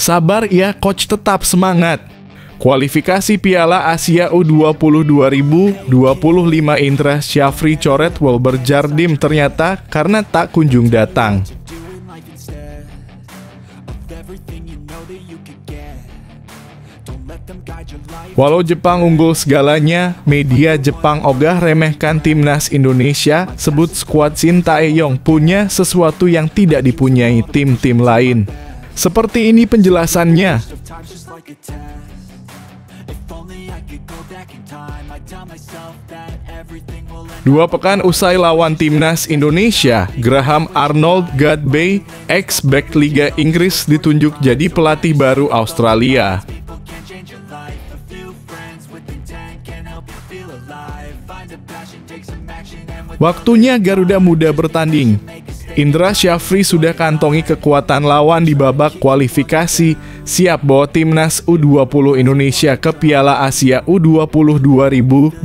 Sabar ya coach, tetap semangat. Kualifikasi Piala Asia U20 2025 Indra Syafri coret Wilber Jardim ternyata karena tak kunjung datang. Walau Jepang unggul segalanya, media Jepang ogah remehkan timnas Indonesia, sebut skuad Shin Tae-yong punya sesuatu yang tidak dipunyai tim-tim lain. Seperti ini penjelasannya. Dua pekan usai lawan timnas Indonesia, Graham Arnold Godbey, ex-back Liga Inggris ditunjuk jadi pelatih baru Australia. Waktunya Garuda Muda bertanding. Indra Syafri sudah kantongi kekuatan lawan di babak kualifikasi, siap bawa timnas U20 Indonesia ke Piala Asia U20 2025.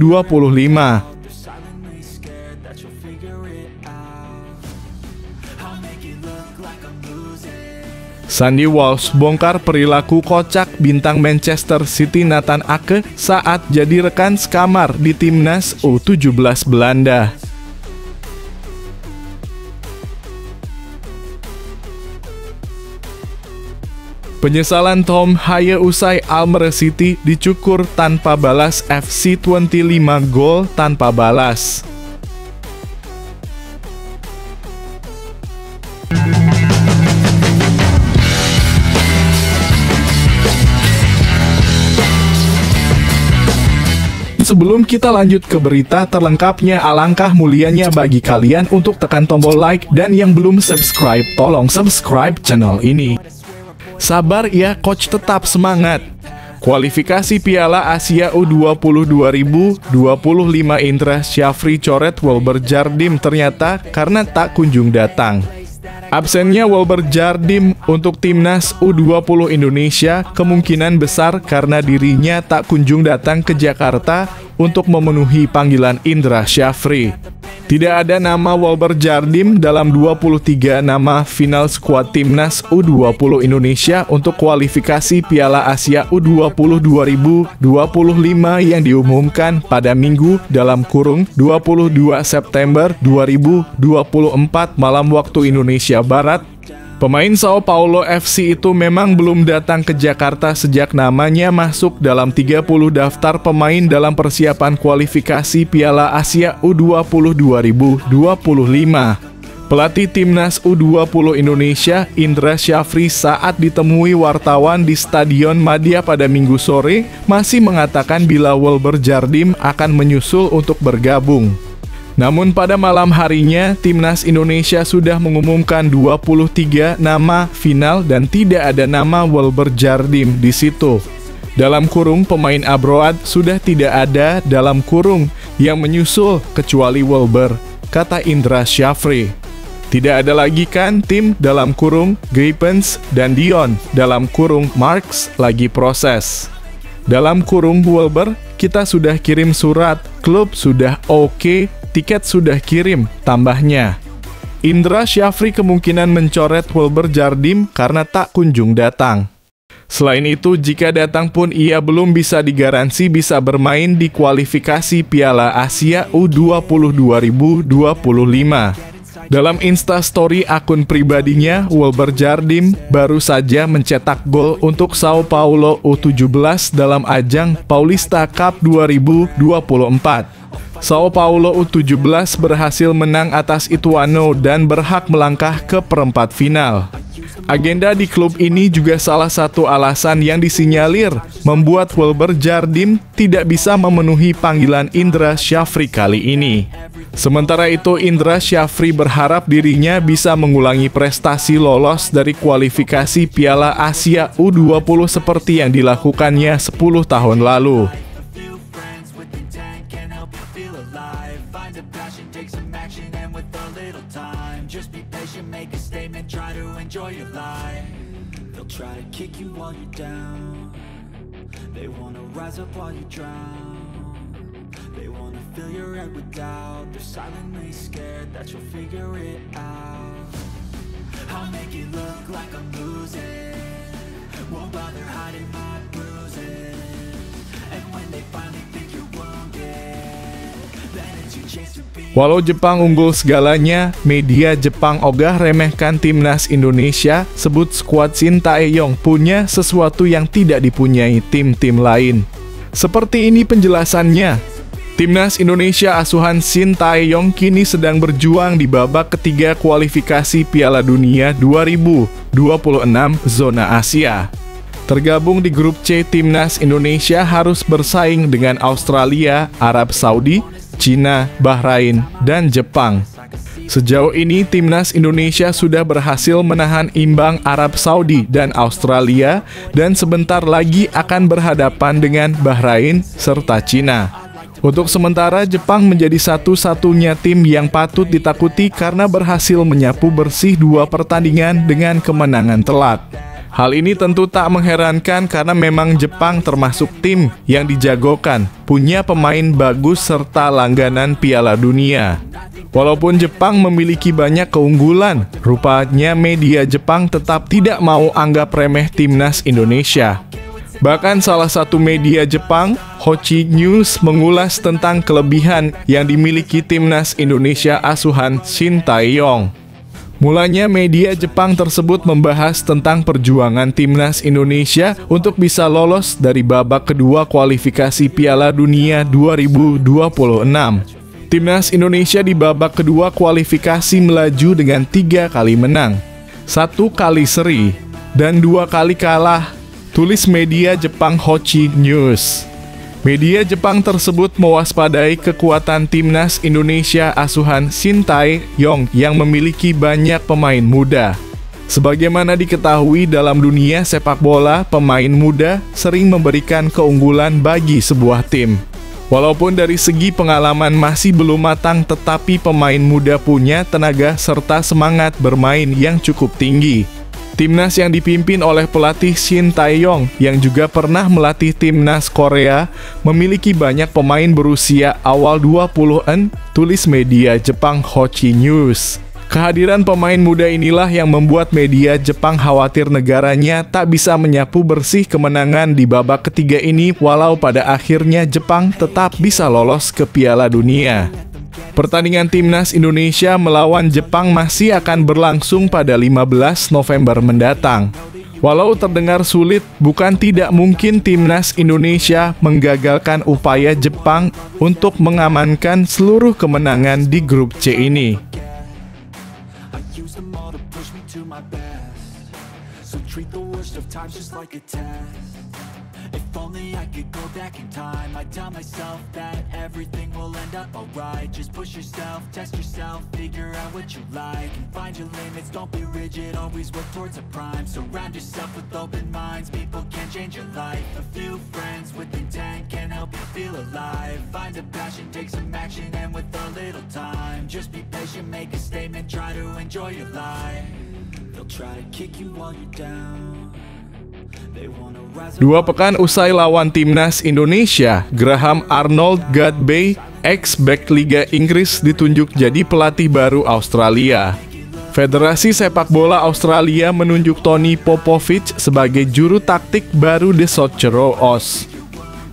Sandy Walsh bongkar perilaku kocak bintang Manchester City Nathan Ake saat jadi rekan sekamar di timnas U17 Belanda. Penyesalan Tom Haye usai Almere City dicukur tanpa balas FC 25 gol tanpa balas. Sebelum kita lanjut ke berita terlengkapnya, alangkah mulianya bagi kalian untuk tekan tombol like dan yang belum subscribe, tolong subscribe channel ini. Sabar ya coach, tetap semangat. Kualifikasi Piala Asia U20 2025 Indra Syafri coret Wilber Jardim ternyata karena tak kunjung datang. Absennya Wilber Jardim untuk timnas U20 Indonesia kemungkinan besar karena dirinya tak kunjung datang ke Jakarta untuk memenuhi panggilan Indra Syafri. Tidak ada nama Wilber Jardim dalam 23 nama final skuad timnas U20 Indonesia untuk kualifikasi Piala Asia U20 2025 yang diumumkan pada Minggu (22 September 2024 malam waktu Indonesia Barat. Pemain Sao Paulo FC itu memang belum datang ke Jakarta sejak namanya masuk dalam 30 daftar pemain dalam persiapan kualifikasi Piala Asia U20 2025. Pelatih timnas U20 Indonesia, Indra Syafri, saat ditemui wartawan di Stadion Madia pada Minggu sore, masih mengatakan bila Wilber Jardim akan menyusul untuk bergabung. Namun pada malam harinya, timnas Indonesia sudah mengumumkan 23 nama final dan tidak ada nama Wilber Jardim di situ. Dalam kurung pemain abroad sudah tidak ada dalam kurung yang menyusul kecuali Wilber, kata Indra Syafri. Tidak ada lagi kan tim dalam kurung Gripens dan Dion dalam kurung Marks lagi proses. Dalam kurung Wilber, kita sudah kirim surat, klub sudah oke, tiket sudah kirim, tambahnya. Indra Syafri kemungkinan mencoret Wilber Jardim karena tak kunjung datang. Selain itu, jika datang pun ia belum bisa digaransi bisa bermain di kualifikasi Piala Asia U20 2025. Dalam Instastory akun pribadinya, Wilber Jardim baru saja mencetak gol untuk Sao Paulo U17 dalam ajang Paulista Cup 2024. Sao Paulo U17 berhasil menang atas Ituano dan berhak melangkah ke perempat final. Agenda di klub ini juga salah satu alasan yang disinyalir membuat Wilber Jardim tidak bisa memenuhi panggilan Indra Syafri kali ini. Sementara itu, Indra Syafri berharap dirinya bisa mengulangi prestasi lolos dari kualifikasi Piala Asia U20 seperti yang dilakukannya 10 tahun lalu. Try to kick you while you're down. They wanna rise up while you drown. They wanna fill your head with doubt. They're silently scared that you'll figure it out. I'll make it look like I'm losing won't bother hiding my bruises. And when they finally think you're wounded, then it's your chance to be. Walau Jepang unggul segalanya, media Jepang ogah remehkan timnas Indonesia, sebut skuad Shin Tae-yong punya sesuatu yang tidak dipunyai tim-tim lain. Seperti ini penjelasannya. Timnas Indonesia asuhan Shin Tae-yong kini sedang berjuang di babak ketiga kualifikasi Piala Dunia 2026 zona Asia. Tergabung di grup C, Timnas Indonesia harus bersaing dengan Australia, Arab Saudi, Cina, Bahrain, dan Jepang. Sejauh ini, Timnas Indonesia sudah berhasil menahan imbang Arab Saudi dan Australia, dan sebentar lagi akan berhadapan dengan Bahrain serta Cina. Untuk sementara, Jepang menjadi satu-satunya tim yang patut ditakuti karena berhasil menyapu bersih 2 pertandingan dengan kemenangan telak. Hal ini tentu tak mengherankan karena memang Jepang termasuk tim yang dijagokan, punya pemain bagus serta langganan Piala Dunia. Walaupun Jepang memiliki banyak keunggulan, rupanya media Jepang tetap tidak mau anggap remeh timnas Indonesia. Bahkan salah satu media Jepang, Hochi News, mengulas tentang kelebihan yang dimiliki timnas Indonesia asuhan Shin Tae-yong. Mulanya media Jepang tersebut membahas tentang perjuangan timnas Indonesia untuk bisa lolos dari babak kedua kualifikasi Piala Dunia 2026. Timnas Indonesia di babak kedua kualifikasi melaju dengan 3 kali menang, 1 kali seri, dan 2 kali kalah, tulis media Jepang Hochi News. Media Jepang tersebut mewaspadai kekuatan timnas Indonesia asuhan Shin Tae-yong yang memiliki banyak pemain muda. Sebagaimana diketahui dalam dunia sepak bola, pemain muda sering memberikan keunggulan bagi sebuah tim. Walaupun dari segi pengalaman masih belum matang, tetapi pemain muda punya tenaga serta semangat bermain yang cukup tinggi. Timnas yang dipimpin oleh pelatih Shin Tae-yong yang juga pernah melatih timnas Korea memiliki banyak pemain berusia awal 20-an, tulis media Jepang Hochi News. Kehadiran pemain muda inilah yang membuat media Jepang khawatir negaranya tak bisa menyapu bersih kemenangan di babak ketiga ini, walau pada akhirnya Jepang tetap bisa lolos ke Piala Dunia. Pertandingan timnas Indonesia melawan Jepang masih akan berlangsung pada 15 November mendatang. Walau terdengar sulit, bukan tidak mungkin timnas Indonesia menggagalkan upaya Jepang untuk mengamankan seluruh kemenangan di grup C ini. If only I could go back in time, I'd tell myself that everything will end up alright. Just push yourself, test yourself, figure out what you like, and find your limits, don't be rigid, always work towards a prime. Surround yourself with open minds, people can change your life. A few friends with intent can help you feel alive. Find a passion, take some action, and with a little time, just be patient, make a statement, try to enjoy your life. They'll try to kick you while you're down. 2 pekan usai lawan timnas Indonesia, Graham Arnold Gatbey, ex-bek Liga Inggris, ditunjuk jadi pelatih baru Australia. Federasi Sepak Bola Australia menunjuk Tony Popovich sebagai juru taktik baru The Socceroos Oz.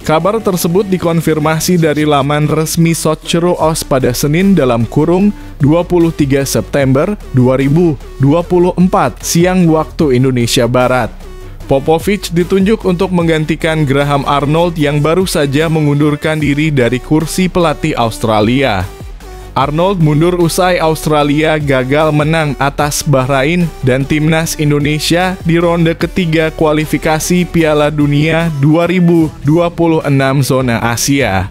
Kabar tersebut dikonfirmasi dari laman resmi Socceroos Oz pada Senin dalam kurung 23 September 2024 siang waktu Indonesia Barat. Popovich ditunjuk untuk menggantikan Graham Arnold yang baru saja mengundurkan diri dari kursi pelatih Australia. Arnold mundur usai Australia gagal menang atas Bahrain dan timnas Indonesia di ronde ketiga kualifikasi Piala Dunia 2026 zona Asia.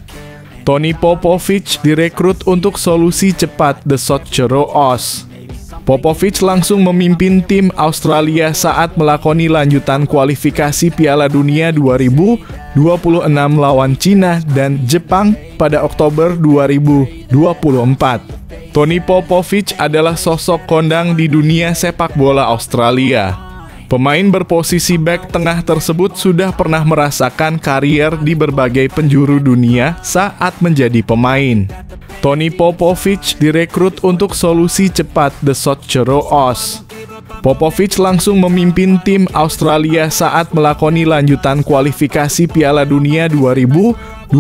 Tony Popovich direkrut untuk solusi cepat The Socceroos Oz. Popovich langsung memimpin tim Australia saat melakoni lanjutan kualifikasi Piala Dunia 2026 lawan Cina dan Jepang pada Oktober 2024. Tony Popovich adalah sosok kondang di dunia sepak bola Australia. Pemain berposisi bek tengah tersebut sudah pernah merasakan karier di berbagai penjuru dunia saat menjadi pemain. Tony Popovich direkrut untuk solusi cepat The Socceroos Oz. Popovic langsung memimpin tim Australia saat melakoni lanjutan kualifikasi Piala Dunia 2026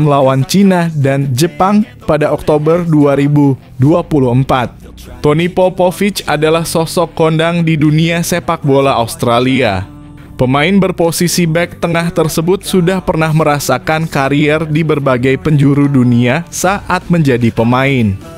lawan Cina dan Jepang pada Oktober 2024. Tony Popovic adalah sosok kondang di dunia sepak bola Australia. Pemain berposisi bek tengah tersebut sudah pernah merasakan karier di berbagai penjuru dunia saat menjadi pemain.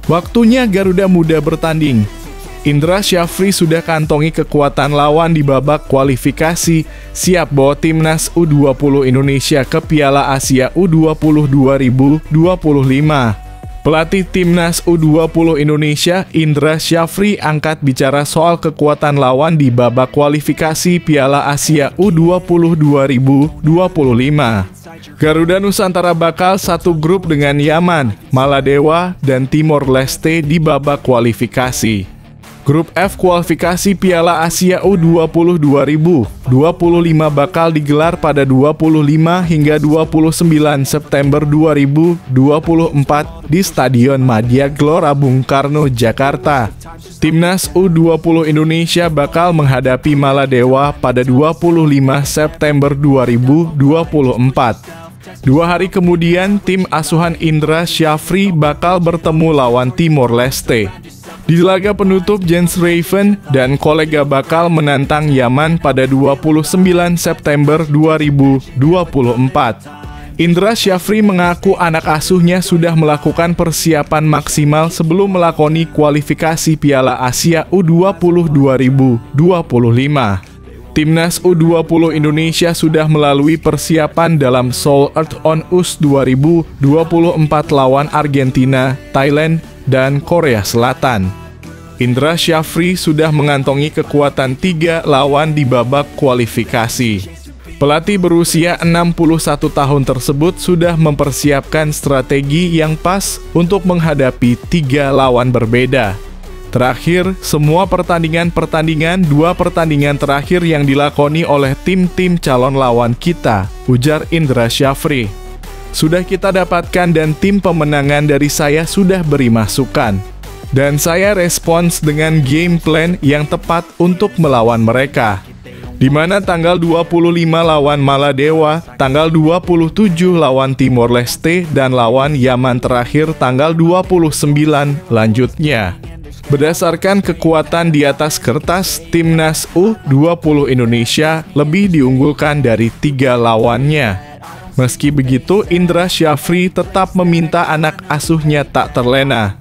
Waktunya Garuda Muda bertanding. Indra Syafri sudah kantongi kekuatan lawan di babak kualifikasi, siap bawa timnas U20 Indonesia ke Piala Asia U20 2025. Pelatih timnas U20 Indonesia, Indra Syafri, angkat bicara soal kekuatan lawan di babak kualifikasi Piala Asia U20 2025. Garuda Nusantara bakal satu grup dengan Yaman, Maladewa, dan Timor Leste di babak kualifikasi. Grup F kualifikasi Piala Asia U20 2025 bakal digelar pada 25 hingga 29 September 2024 di Stadion Madia Glora Bung Karno, Jakarta. Timnas U20 Indonesia bakal menghadapi Maladewa pada 25 September 2024. 2 hari kemudian, tim asuhan Indra Syafri bakal bertemu lawan Timor Leste. Di laga penutup, Jens Raven dan kolega bakal menantang Yaman pada 29 September 2024. Indra Syafri mengaku anak asuhnya sudah melakukan persiapan maksimal sebelum melakoni kualifikasi Piala Asia U20 2025. Timnas U20 Indonesia sudah melalui persiapan dalam Seoul Earth on Us 2024 lawan Argentina, Thailand, dan Korea Selatan. Indra Syafri sudah mengantongi kekuatan 3 lawan di babak kualifikasi. Pelatih berusia 61 tahun tersebut sudah mempersiapkan strategi yang pas untuk menghadapi 3 lawan berbeda. Terakhir, semua pertandingan 2 pertandingan terakhir yang dilakoni oleh tim-tim calon lawan kita, ujar Indra Syafri. Sudah kita dapatkan dan tim pemenangan dari saya sudah beri masukan. Dan saya respons dengan game plan yang tepat untuk melawan mereka. Di mana tanggal 25 lawan Maladewa, tanggal 27 lawan Timor Leste, dan lawan Yaman terakhir tanggal 29 lanjutnya. Berdasarkan kekuatan di atas kertas, timnas U20 Indonesia lebih diunggulkan dari 3 lawannya. Meski begitu, Indra Syafri tetap meminta anak asuhnya tak terlena.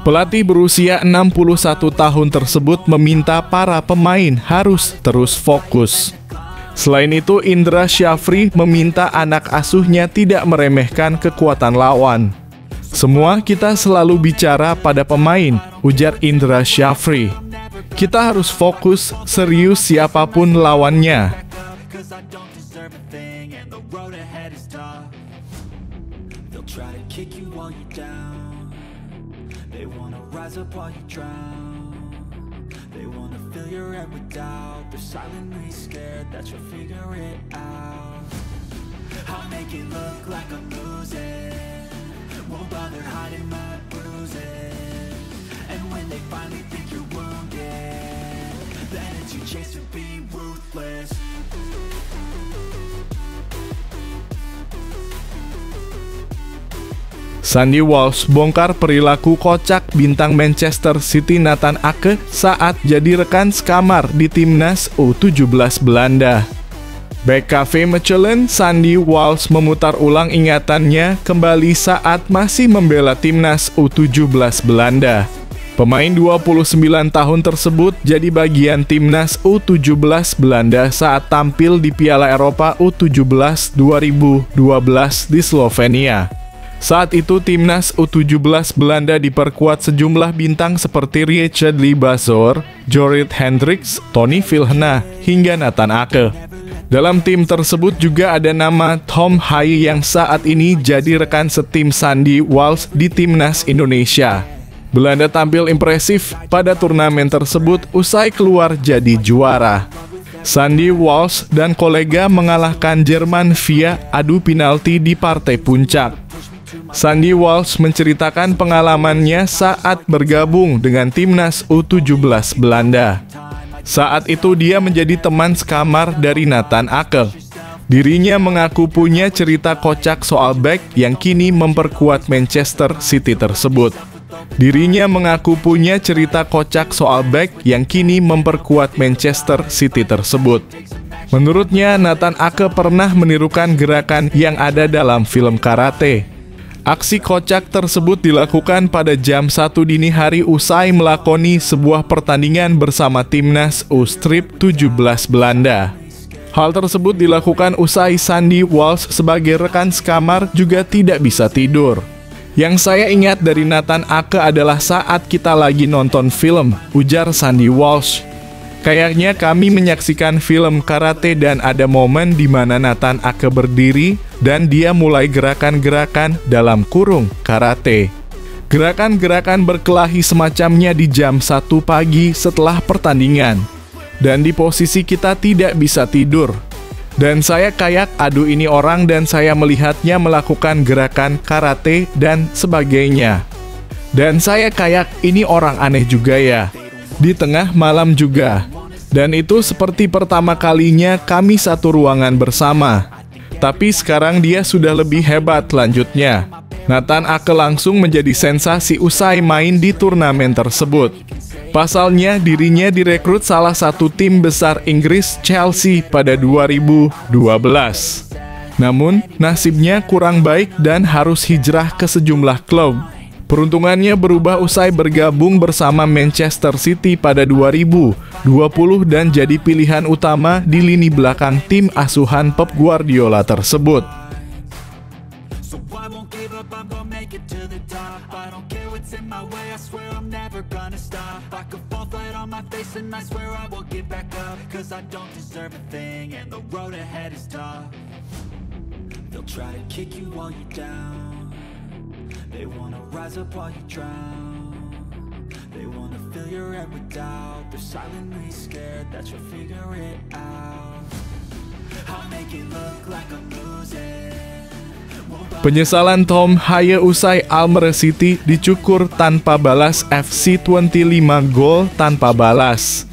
Pelatih berusia 61 tahun tersebut meminta para pemain harus terus fokus. Selain itu, Indra Syafri meminta anak asuhnya tidak meremehkan kekuatan lawan. Semua kita selalu bicara pada pemain, ujar Indra Syafri. Kita harus fokus, serius siapapun lawannya. Won't bother hiding my bruises. And when they finally think you're wounded, then it's your chance to be ruthless. Sandy Walsh bongkar perilaku kocak bintang Manchester City Nathan Ake saat jadi rekan sekamar di timnas U17 Belanda. Bek Cafe Mechelen, Sandy Walsh memutar ulang ingatannya kembali saat masih membela timnas U17 Belanda. Pemain 29 tahun tersebut jadi bagian timnas U17 Belanda saat tampil di Piala Eropa U17 2012 di Slovenia. Saat itu timnas U17 Belanda diperkuat sejumlah bintang seperti Richard Libazor, Jorrit Hendricks, Tony Vilhena, hingga Nathan Ake. Dalam tim tersebut juga ada nama Tom Haye yang saat ini jadi rekan setim Sandy Walsh di timnas Indonesia. Belanda tampil impresif pada turnamen tersebut usai keluar jadi juara. Sandy Walsh dan kolega mengalahkan Jerman via adu penalti di partai puncak. Sandy Walsh menceritakan pengalamannya saat bergabung dengan timnas U17 Belanda. Saat itu dia menjadi teman sekamar dari Nathan Ake. Dirinya mengaku punya cerita kocak soal back yang kini memperkuat Manchester City tersebut. Dirinya mengaku punya cerita kocak soal back yang kini memperkuat Manchester City tersebut. Menurutnya, Nathan Ake pernah menirukan gerakan yang ada dalam film karate. Aksi kocak tersebut dilakukan pada jam 1 dini hari usai melakoni sebuah pertandingan bersama timnas U17 Belanda. Hal tersebut dilakukan usai Sandy Walsh sebagai rekan sekamar juga tidak bisa tidur. Yang saya ingat dari Nathan Ake adalah saat kita lagi nonton film, ujar Sandy Walsh. Kayaknya kami menyaksikan film karate dan ada momen di mana Nathan Ake berdiri dan dia mulai gerakan-gerakan dalam kurung karate. Gerakan-gerakan berkelahi semacamnya di jam 1 pagi setelah pertandingan. Dan di posisi kita tidak bisa tidur. Dan saya kayak, aduh ini orang, dan saya melihatnya melakukan gerakan karate dan sebagainya. Dan saya kayak, ini orang aneh juga ya. Di tengah malam juga. Dan itu seperti pertama kalinya kami satu ruangan bersama. Tapi sekarang dia sudah lebih hebat, lanjutnya. Nathan Ake langsung menjadi sensasi usai main di turnamen tersebut. Pasalnya, dirinya direkrut salah satu tim besar Inggris, Chelsea, pada 2012. Namun, nasibnya kurang baik dan harus hijrah ke sejumlah klub. Peruntungannya berubah usai bergabung bersama Manchester City pada 2020 dan jadi pilihan utama di lini belakang tim asuhan Pep Guardiola tersebut. They wanna rise up while you drown. They wanna fill your head with doubt. They're silently scared that you'll figure it out. I'll make it look like I'm losing. Penyesalan Tom Haye usai Almere City dicukur tanpa balas, FC 25 gol tanpa balas.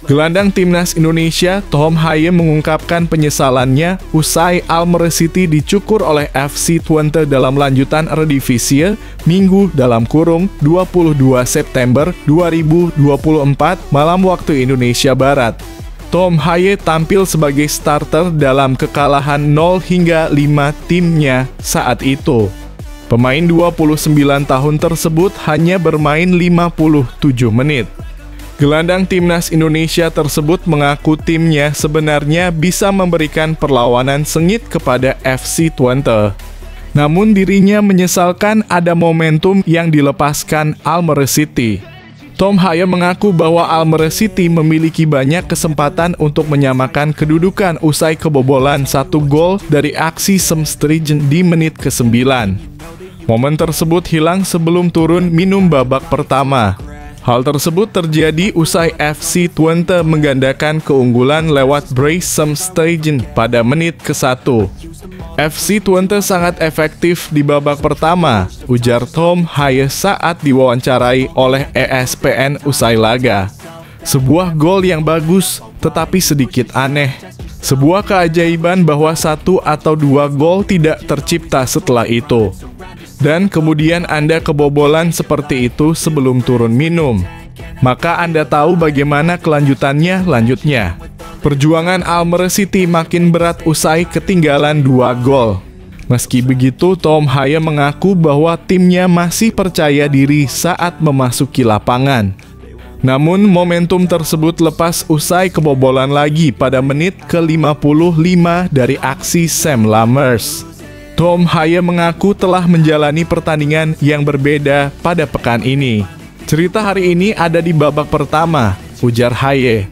Gelandang timnas Indonesia Tom Haye mengungkapkan penyesalannya usai Almere City dicukur oleh FC Twente dalam lanjutan Eredivisie Minggu dalam kurung 22 September 2024 malam waktu Indonesia Barat. Tom Haye tampil sebagai starter dalam kekalahan 0-5 timnya saat itu. Pemain 29 tahun tersebut hanya bermain 57 menit. Gelandang timnas Indonesia tersebut mengaku timnya sebenarnya bisa memberikan perlawanan sengit kepada FC Twente. Namun dirinya menyesalkan ada momentum yang dilepaskan Almere City. Tom Haye mengaku bahwa Almere City memiliki banyak kesempatan untuk menyamakan kedudukan usai kebobolan 1 gol dari aksi Sam Strijen di menit ke-9. Momen tersebut hilang sebelum turun minum babak pertama. Hal tersebut terjadi usai FC Twente menggandakan keunggulan lewat brace Sam Strijen pada menit ke-1. FC Twente sangat efektif di babak pertama, ujar Tom Haye saat diwawancarai oleh ESPN usai laga. Sebuah gol yang bagus, tetapi sedikit aneh. Sebuah keajaiban bahwa 1 atau 2 gol tidak tercipta setelah itu. Dan kemudian Anda kebobolan seperti itu sebelum turun minum. Maka Anda tahu bagaimana kelanjutannya, lanjutnya. Perjuangan Almere City makin berat usai ketinggalan 2 gol. Meski begitu, Tom Haye mengaku bahwa timnya masih percaya diri saat memasuki lapangan. Namun, momentum tersebut lepas usai kebobolan lagi pada menit ke-55 dari aksi Sam Lammers. Tom Haye mengaku telah menjalani pertandingan yang berbeda pada pekan ini. Cerita hari ini ada di babak pertama, ujar Haye.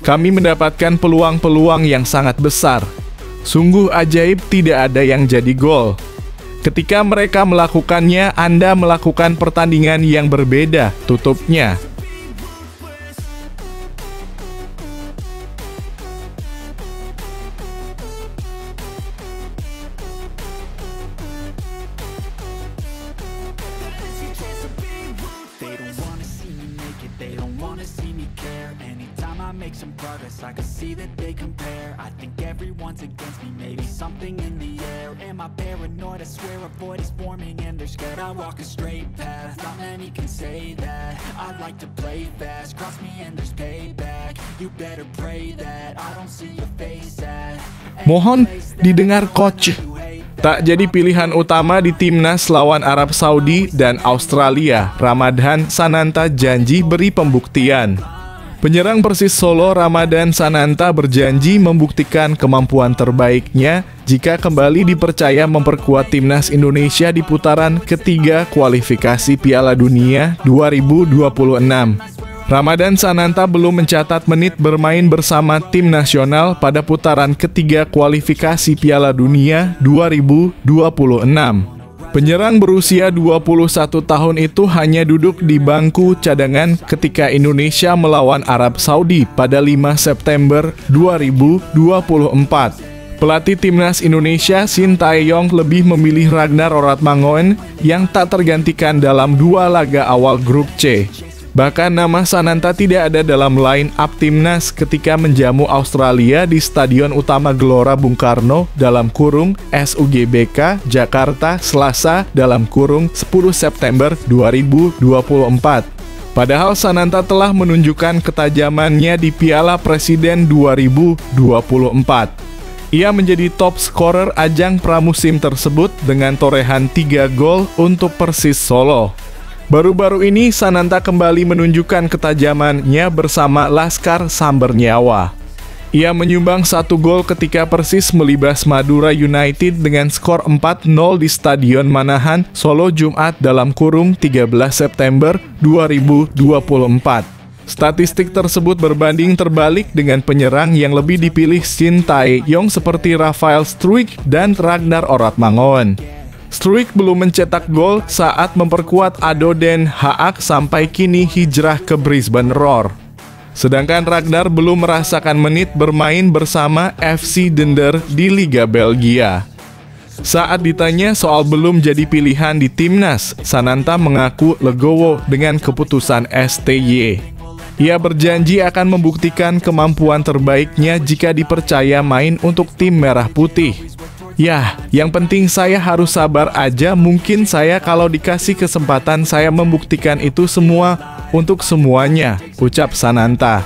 Kami mendapatkan peluang-peluang yang sangat besar. Sungguh ajaib tidak ada yang jadi gol. Ketika mereka melakukannya, Anda melakukan pertandingan yang berbeda, tutupnya. They don't wanna see me care. Anytime I make some progress, I can see that they compare. I think everyone's against me, maybe something in the air. Am I paranoid? I swear a void is forming and they're scared. I walk a straight path, not many can say that. I like to play fast, cross me and there's payback. You better pray that I don't see your face at. Mohon didengar coach. Tak jadi pilihan utama di timnas lawan Arab Saudi dan Australia, Ramadhan Sananta janji beri pembuktian. Penyerang Persis Solo Ramadhan Sananta berjanji membuktikan kemampuan terbaiknya jika kembali dipercaya memperkuat timnas Indonesia di putaran ketiga kualifikasi Piala Dunia 2026. Ramadhan Sananta belum mencatat menit bermain bersama tim nasional pada putaran ketiga kualifikasi Piala Dunia 2026. Penyerang berusia 21 tahun itu hanya duduk di bangku cadangan ketika Indonesia melawan Arab Saudi pada 5 September 2024. Pelatih timnas Indonesia Sintayong lebih memilih Ragnar Oratmangoen yang tak tergantikan dalam dua laga awal grup C. Bahkan nama Sananta tidak ada dalam line up timnas ketika menjamu Australia di Stadion Utama Gelora Bung Karno (SUGBK) Jakarta Selasa (10 September 2024). Padahal Sananta telah menunjukkan ketajamannya di Piala Presiden 2024. Ia menjadi top scorer ajang pramusim tersebut dengan torehan 3 gol untuk Persis Solo. Baru-baru ini Sananta kembali menunjukkan ketajamannya bersama Laskar Sambernyawa. Ia menyumbang 1 gol ketika Persis melibas Madura United dengan skor 4-0 di Stadion Manahan, Solo Jumat (13 September 2024. Statistik tersebut berbanding terbalik dengan penyerang yang lebih dipilih Sintayong seperti Rafael Struijk dan Ragnar Oratmangoen. Struijk belum mencetak gol saat memperkuat ADO Den Haag sampai kini hijrah ke Brisbane Roar. Sedangkan Ragnar belum merasakan menit bermain bersama FC Dender di Liga Belgia. Saat ditanya soal belum jadi pilihan di timnas, Sananta mengaku legowo dengan keputusan STY. Ia berjanji akan membuktikan kemampuan terbaiknya jika dipercaya main untuk tim Merah Putih. Ya, yang penting saya harus sabar aja. Mungkin saya kalau dikasih kesempatan saya membuktikan itu semua untuk semuanya, ucap Sananta.